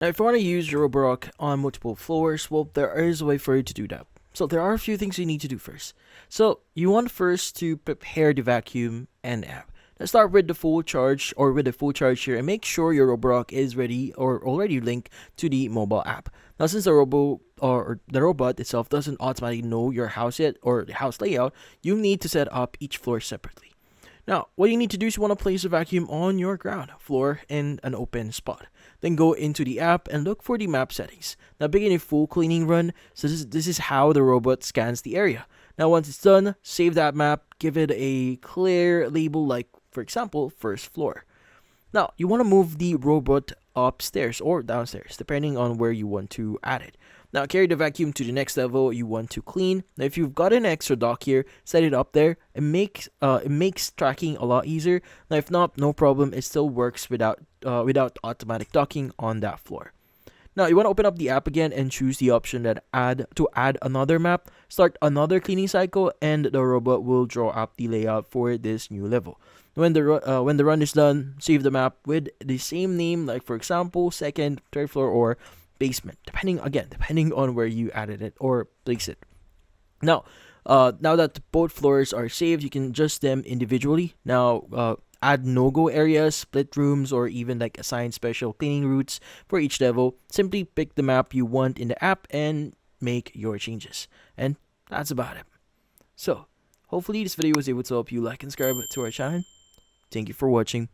Now, if you want to use Roborock on multiple floors, well, there is a way for you to do that. So there are a few things you need to do first. So you want first to prepare the vacuum and app. Let's start with the full charge or with the full charge here and make sure your Roborock is ready or already linked to the mobile app. Now, since the the robot itself doesn't automatically know your house yet or the house layout, you need to set up each floor separately. Now, what you need to do is you want to place the vacuum on your ground floor in an open spot. Then go into the app and look for the map settings. Now begin a full cleaning run. So this is how the robot scans the area. Now once it's done, save that map, give it a clear label like, for example, first floor. Now, you want to move the robot upstairs or downstairs, depending on where you want to add it. Now, carry the vacuum to the next level you want to clean. Now, if you've got an extra dock here, set it up there. It makes tracking a lot easier. Now, if not, no problem. It still works without automatic docking on that floor. Now, you want to open up the app again and choose the option that add another map, start another cleaning cycle, and the robot will draw up the layout for this new level. When the run is done, save the map with the same name, like for example, second, third floor, or basement, depending on where you added it or place it. Now, now that both floors are saved, you can adjust them individually. Now, add no-go areas, split rooms, or even like assign special cleaning routes for each level. Simply pick the map you want in the app and make your changes. And that's about it. So, hopefully this video was able to help you like and subscribe to our channel. Thank you for watching.